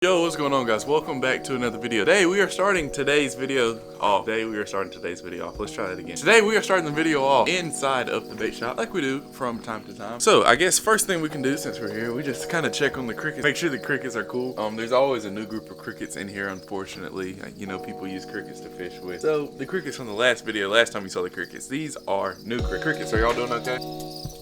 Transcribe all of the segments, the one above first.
Yo, what's going on, guys? Welcome back to another video. Today we are starting today's video off. Let's try that again. Today we are starting the video off inside of the bait shop like we do from time to time. So I guess first thing we can do since we're here, we just kind of check on the crickets, make sure the crickets are cool. There's always a new group of crickets in here, unfortunately. You know, people use crickets to fish with. So the crickets from the last video, last time you saw the crickets, these are new crickets. Are y'all doing okay?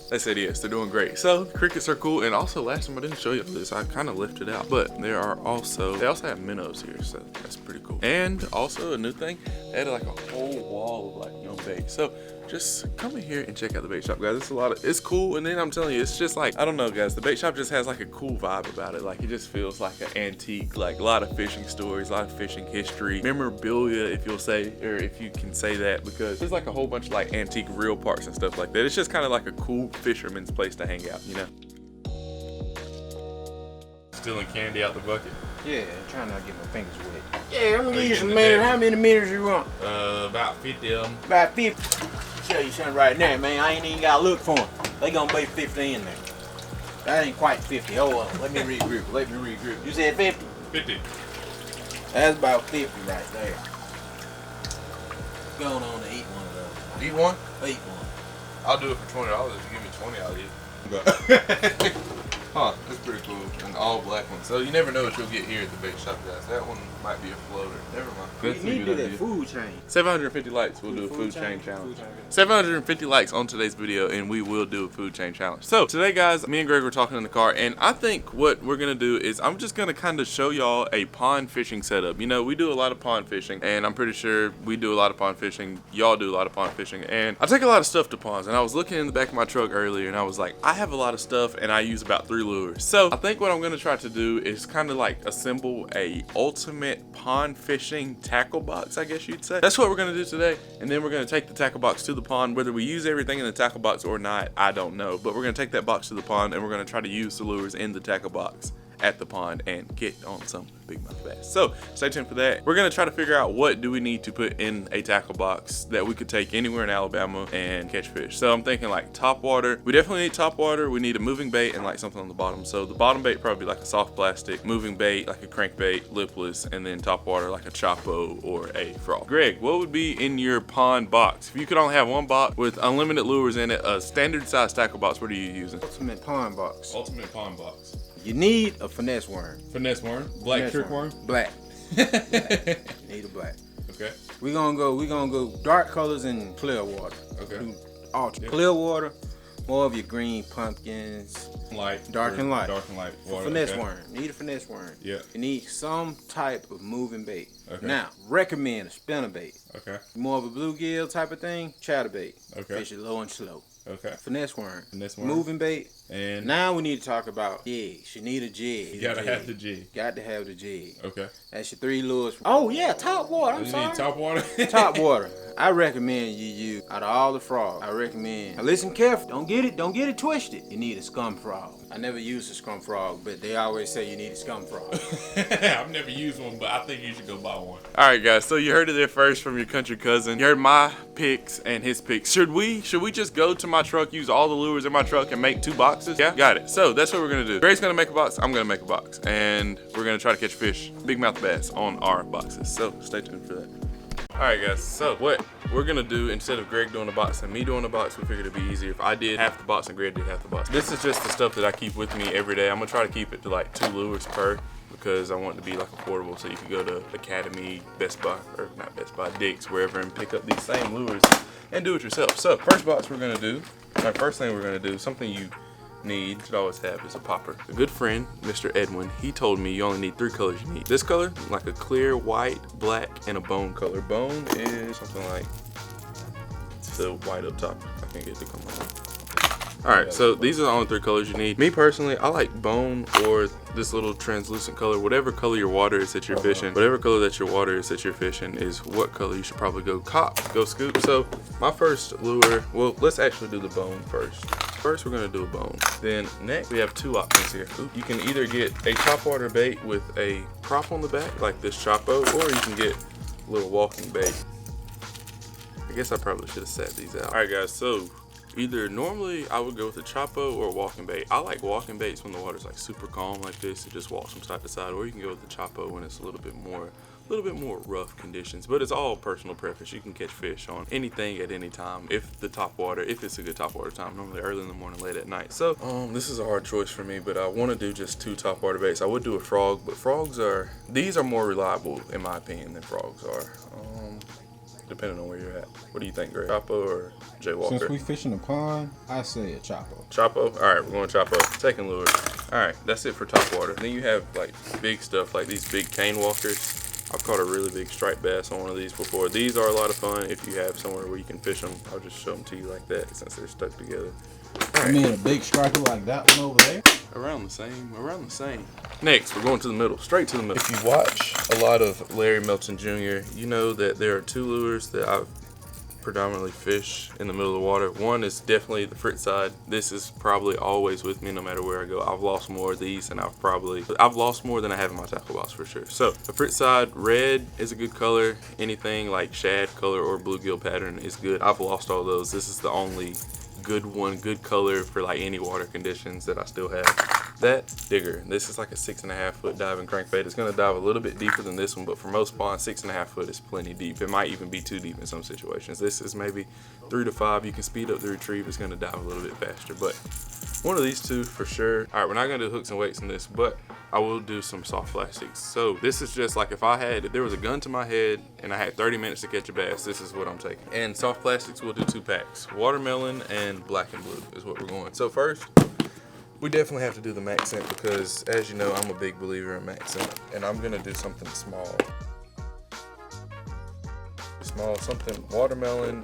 They said yes, they're doing great. So the crickets are cool, and also last time I didn't show you this, I kind of left it out, but they also have minnows here, so that's pretty cool. And also a new thing, they had like a whole wall of like young bait. So just come in here and check out the bait shop, guys. It's cool, and then I'm telling you, it's just like, I don't know, guys, the bait shop just has like a cool vibe about it. Like, it just feels like an antique, like a lot of fishing stories, a lot of fishing history, memorabilia, if you'll say, or if you can say that, because there's like a whole bunch of like antique reel parts and stuff like that. It's just kind of like a cool fisherman's place to hang out, you know? Stealing candy out the bucket. Yeah, trying not to get my fingers wet. Yeah, I'm gonna give you some minutes. How many minutes you want? About 50 of them. About 50. Tell you something right now, man. I ain't even gotta look for them. They gonna be 50 in there. That ain't quite 50. Hold on. Let me regroup. You said 50? 50. That's about 50 right there. Going on to eat one of those. Eat one? Eat one. I'll do it for $20. If you give me 20, I'll eat it. Huh, that's pretty cool. An all black one. So you never know what you'll get here at the bait shop, guys. That one might be a floater. Never mind. We need to do that food chain. 750 likes, we'll do a food chain challenge. 750 likes on today's video, and we will do a food chain challenge. So today, guys, me and Greg were talking in the car, and I think what we're gonna do is I'm just gonna kind of show y'all a pond fishing setup. You know, we do a lot of pond fishing, and I'm pretty sure we do a lot of pond fishing. Y'all do a lot of pond fishing, and I take a lot of stuff to ponds. And I was looking in the back of my truck earlier, and I was like, I have a lot of stuff, and I use about 3 lures. So I think what I'm gonna try to do is kind of like assemble a ultimate pond fishing tackle box, I guess you'd say. That's what we're gonna do today, and then we're gonna take the tackle box to the pond. Whether we use everything in the tackle box or not, I don't know, but we're gonna take that box to the pond, and we're gonna try to use the lures in the tackle box at the pond and get on some bigmouth bass. So stay tuned for that. We're gonna try to figure out what do we need to put in a tackle box that we could take anywhere in Alabama and catch fish. So I'm thinking like top water. We definitely need top water. We need a moving bait and like something on the bottom. So the bottom bait probably like a soft plastic, moving bait like a crankbait, lipless, and then top water like a Chopo or a frog. Greg, what would be in your pond box? If you could only have one box with unlimited lures in it, a standard size tackle box, what are you using? Ultimate pond box. Ultimate pond box. You need a finesse worm. Finesse worm? Black trick worm? Black. You need a black. Okay. We're gonna go dark colors and clear water. Okay. Yep. Clear water, more of your green pumpkins. Light. Dark and light. Dark and light. Water. Finesse worm. Need a finesse worm. Yeah. You need some type of moving bait. Okay. Now, recommend a spinner bait. Okay. More of a bluegill type of thing, chatterbait. Okay. Fish it low and slow. Okay. Finesse worm. Finesse worm. Moving bait. And now we need to talk about jigs. You need a jig. You gotta have the jig. Got to have the jig. Okay. That's your 3 lures. Oh yeah, top water. I'm You sorry. need top water? Top water. I recommend you use, out of all the frogs, I recommend, now listen carefully, don't get it twisted. You need a scum frog. I never used a scum frog, but they always say you need a scum frog. I've never used one, but I think you should go buy one. All right, guys, so you heard it there first from your country cousin. You heard my picks and his picks. Should we just go to my truck, use all the lures in my truck and make 2 boxes? Yeah, got it. So that's what we're gonna do. Greg's gonna make a box, I'm gonna make a box, and we're gonna try to catch fish, bigmouth bass on our boxes. So stay tuned for that. All right, guys, so what we're gonna do, instead of Greg doing a box and me doing a box, we figured it'd be easier if I did half the box and Greg did half the box. This is just the stuff that I keep with me every day. I'm gonna try to keep it to like 2 lures per, because I want it to be like affordable, so you can go to Academy, Best Buy, or not Best Buy, Dick's, wherever, and pick up these same lures and do it yourself. So first box we're gonna do, our first thing we're gonna do, something you should always have, is a popper. A good friend, Mr. Edwin, he told me you only need 3 colors you need. This color, like a clear white, black, and a bone color. Bone is something like the white up top. I can't get it to come on. Alright, so these are the only 3 colors you need. Me personally, I like bone or this little translucent color. Whatever color your water is that you're fishing, whatever color that your water is that you're fishing is what color you should probably go scoop. So my first lure, well, let's actually do the bone first. First, we're gonna do a bone. Then next, we have 2 options here. You can either get a top water bait with a prop on the back, like this Chopo, or you can get a little walking bait. I guess I probably should have set these out. All right, guys, so Either normally I would go with a Chapo or a walking bait. I like walking baits when the water's like super calm like this. It just walks from side to side, or you can go with the Chapo when it's a little bit more rough conditions, but it's all personal preference. You can catch fish on anything at any time if it's a good topwater time, normally early in the morning, late at night. So this is a hard choice for me, but I want to do just 2 topwater baits. I would do a frog, but these are more reliable in my opinion than frogs are, depending on where you're at. What do you think, Greg? Chapo or Jay Walker? Since we fish in the pond, I say a Chapo. Chapo? All right, we're going Chapo. Second lure. All right, that's it for topwater. Then you have like big stuff like these big cane walkers. I've caught a really big striped bass on one of these before. These are a lot of fun if you have somewhere where you can fish them. I'll just show them to you like that since they're stuck together. I mean, a big striper like that one over there? Around the same. Next, we're going to the middle, straight to the middle. If you watch a lot of Larry Melton Jr., you know that there are 2 lures that I've predominantly fish in the middle of the water. One is definitely the Fritz side. This is probably always with me no matter where I go. I've lost more of these and I've lost more than I have in my tackle box for sure. So the Fritz side, red is a good color. Anything like shad color or bluegill pattern is good. I've lost all those. This is the only good one, good color for like any water conditions that I still have. That digger, this is like a 6.5 foot diving crankbait. It's gonna dive a little bit deeper than this one, but for most ponds, 6.5 foot is plenty deep. It might even be too deep in some situations. This is maybe 3 to 5. You can speed up the retrieve. It's gonna dive a little bit faster, but one of these 2 for sure. All right, we're not gonna do hooks and weights in this, but I will do some soft plastics. So this is just like if there was a gun to my head and I had 30 minutes to catch a bass, this is what I'm taking. And soft plastics, we'll do 2 packs. Watermelon and black and blue is what we're going. So first, we definitely have to do the max scent because, as you know, I'm a big believer in max scent, and I'm gonna do something small. Something watermelon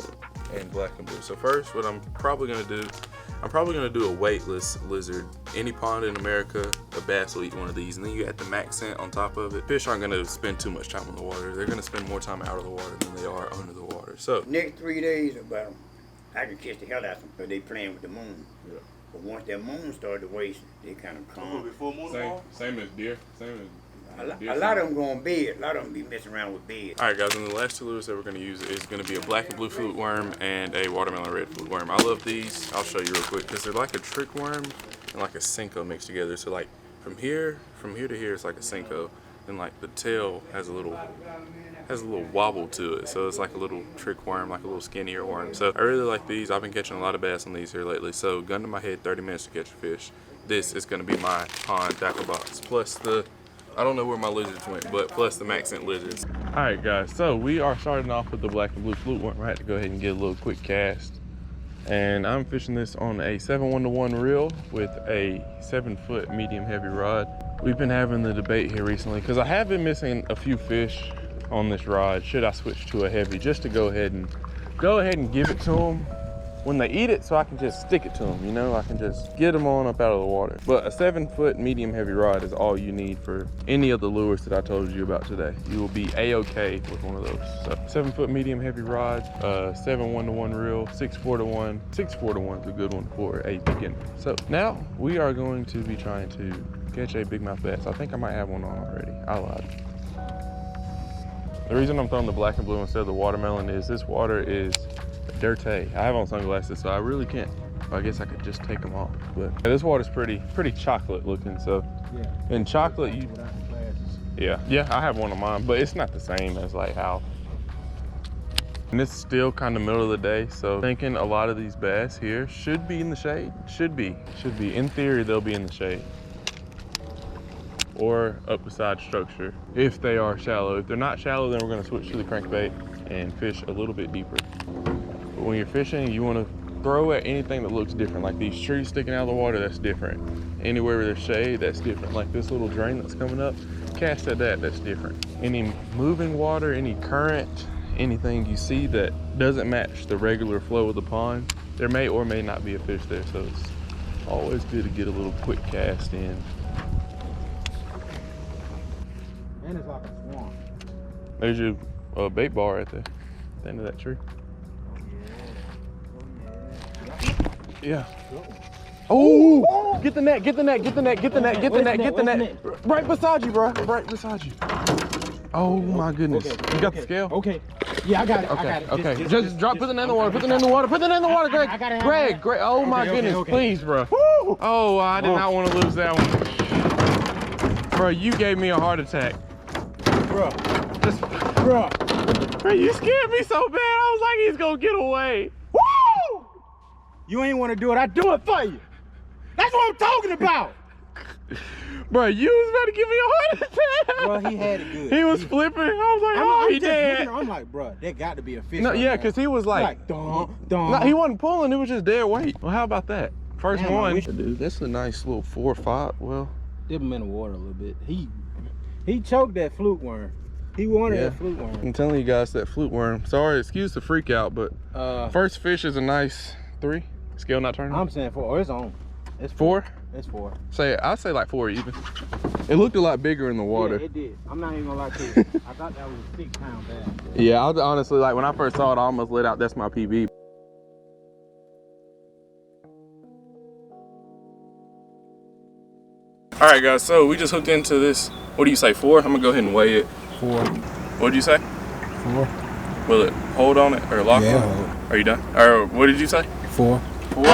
and black and blue. So first, what I'm probably gonna do a weightless lizard. Any pond in America, a bass will eat one of these, and then you add the max scent on top of it. Fish aren't gonna spend too much time in the water. They're gonna spend more time out of the water than they are under the water. So next 3 days, about I can catch the hell out of them because they playing with the moon. Yeah. But once that moon started to waste, they kind of calm. Same as deer. A lot of them go on bed. A lot of them be messing around with bed. All right, guys, and the last 2 lures that we're going to use is going to be a black and blue flute worm and a watermelon red flute worm. I love these. I'll show you real quick because they're like a trick worm and like a Senko mixed together. So like from here to here, it's like a Senko, and like the tail has a little wobble to it, so it's like a little trick worm, like a little skinnier worm. So I really like these. I've been catching a lot of bass on these here lately. So gun to my head, 30 minutes to catch a fish. This is going to be my pond tackle box plus I don't know where my lizards went, but plus the max scent lizards. All right, guys, so we are starting off with the black and blue flute worm. I had to go ahead and get a little quick cast, and I'm fishing this on a 7-1-to-1 reel with a 7-foot medium heavy rod. We've been having the debate here recently because I have been missing a few fish on this rod. Should I switch to a heavy just to go ahead and give it to them when they eat it, so I can just stick it to them, you know? I can just get them on up out of the water. But a 7-foot medium heavy rod is all you need for any of the lures that I told you about today. You will be a-okay with one of those. So 7-foot medium heavy rod, 7-1-to-1 reel, 6-4-to-1. 6-4-to-1 is a good one for a beginner. So now we are going to be trying to catch a bigmouth bass. I think I might have one on already. I lied. The reason I'm throwing the black and blue instead of the watermelon is this water is dirty. I have on sunglasses, so I really can't. I guess I could just take them off. But this water's pretty chocolate looking. So, yeah. In chocolate, yeah, I have one of mine, but it's not the same as like how. And it's still kind of middle of the day, so thinking a lot of these bass here should be in the shade. Should be. In theory, they'll be in the shade or up beside structure if they are shallow. If they're not shallow, then we're going to switch to the crankbait and fish a little bit deeper. But when you're fishing, you want to throw at anything that looks different. Like these trees sticking out of the water, that's different. Anywhere where there's shade, that's different. Like this little drain that's coming up, cast at that's different. Any moving water, any current, anything you see that doesn't match the regular flow of the pond, there may or may not be a fish there. So it's always good to get a little quick cast in. And it's like a swamp. There's your bait bar right there, at the end of that tree. Yeah. Oh, get the net, get the net, get the net, get the net, get the net, get the net. Right beside you, bro. Right beside you. Oh my goodness. You got the scale? Okay. Yeah, I got it. Okay. Just drop. Put it in the water. Put it in the water. Put it in the water, Greg. Greg. Oh my goodness, please, bro. Woo! Oh, I did not want to lose that one. Bro, you gave me a heart attack. Bro. Bro, you scared me so bad. I was like, he's gonna get away. Woo! You ain't want to do it. I do it for you. That's what I'm talking about. Bro, you was about to give me a heart attack. Bro, he had it good. He was flipping. I was like, oh, he dead. I'm like, bro, there got to be a fish. No, yeah, because he was like dun. No, he wasn't pulling. It was just dead weight. Well, how about that? First Damn, one. Dude, that's a nice little 4 or 5. Well, dip him in the water a little bit. He choked that fluke worm. He wanted that fluke worm. I'm telling you guys, that flute worm. Sorry, excuse the freak out, but first fish is a nice 3. Scale not turning. I'm saying 4. Oh, it's on. It's 4. It's 4. I'd say like 4 even. It looked a lot bigger in the water. Yeah, it did. I'm not even gonna lie to you. I thought that was a 6-pound bass. Yeah, I was honestly, like when I first saw it, I almost let out, that's my PB. All right, guys, so we just hooked into this. What do you say, 4? I'm gonna go ahead and weigh it. 4. What did you say? 4. Will it hold on it or lock on it? Are you done? Or what did you say? 4. 4?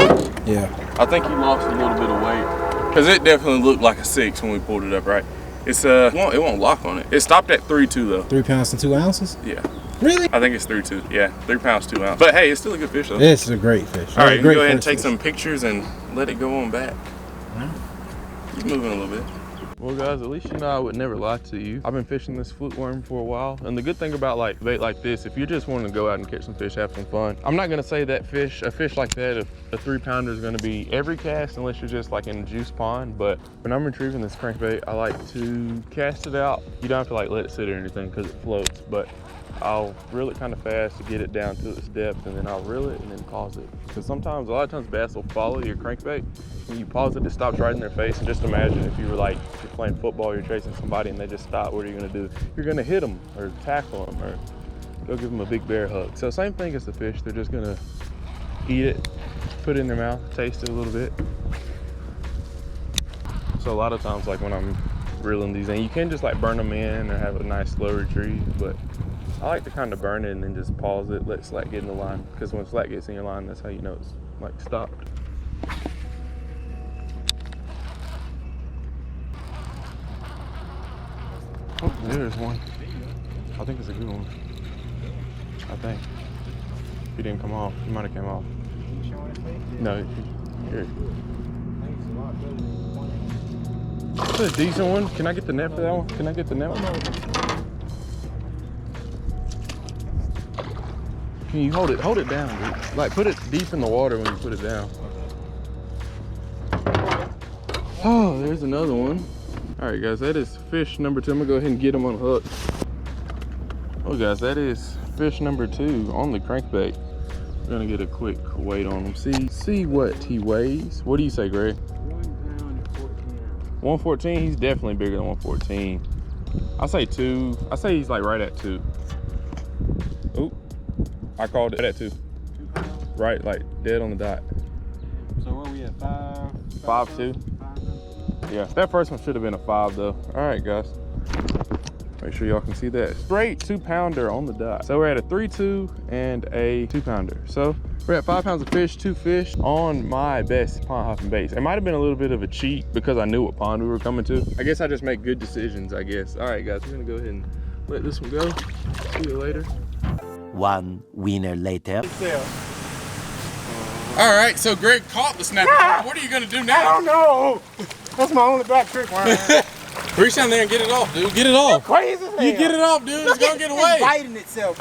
Yeah. I think you lost a little bit of weight. Cause it definitely looked like a 6 when we pulled it up, right? It's it won't lock on it. It stopped at 3.2 though. 3 pounds and 2 ounces? Yeah. Really? I think it's 3.2. Yeah, 3 pounds 2 ounces. But hey, it's still a good fish though. It's a great fish. All right, you can go ahead and take some pictures and let it go on back. Keep moving a little bit. Well guys, at least you know I would never lie to you. I've been fishing this flute worm for a while, and the good thing about like bait like this, if you're just wanting to go out and catch some fish, have some fun, I'm not gonna say that a fish like that, a 3-pounder is gonna be every cast unless you're just like in a juice pond. But when I'm retrieving this crankbait, I like to cast it out. You don't have to like let it sit or anything because it floats, but I'll reel it kind of fast to get it down to its depth, and then I'll reel it and then pause it. Because a lot of times bass will follow your crankbait. When you pause it, it stops right in their face. And just imagine if you were like, you're playing football, you're chasing somebody and they just stop, what are you gonna do? You're gonna hit them or tackle them or go give them a big bear hug. So same thing as the fish, they're just gonna eat it, put it in their mouth, taste it a little bit. So a lot of times like when I'm reeling these in, you can just like burn them in or have a nice slow retrieve, but I like to kind of burn it and then just pause it, let slack get in the line. Because when slack gets in your line, that's how you know it's like stopped. Oh, there's one. I think it's a good one. I think. He didn't come off. He might have came off. No, here. That's a decent one. Can I get the net for that one? Can I get the net? Can you hold it? Hold it down, dude. Like put it deep in the water when you put it down. Oh, there's another one. All right, guys, that is fish number 2. I'm gonna go ahead and get him on the hook. Oh, guys, that is fish number 2 on the crankbait. We're gonna get a quick weight on him. See what he weighs. What do you say, Greg? 1 pound and 14 ounces. 114. He's definitely bigger than 114. I say 2. I say he's like right at 2. Oop. I called it at 2. 2 pounds? Right, like dead on the dot. So where we at? 5? 5.2. Yeah, that first one should have been a 5 though. All right, guys. Make sure y'all can see that. Straight 2-pounder on the dot. So we're at a 3.2 and a 2-pounder. So we're at 5 pounds of fish, 2 fish on my best pond hopping baits. It might have been a little bit of a cheat because I knew what pond we were coming to. I guess I just make good decisions, I guess. All right, guys, we're gonna go ahead and let this one go. See you later. 1 winner later. All right, so Greg caught the snapper. What are you gonna do now? I don't know. That's my only back trick, man. Reach down there and get it off, dude. Get it off. Crazy as hell. You get it off, dude. It's gonna get away. It's biting itself.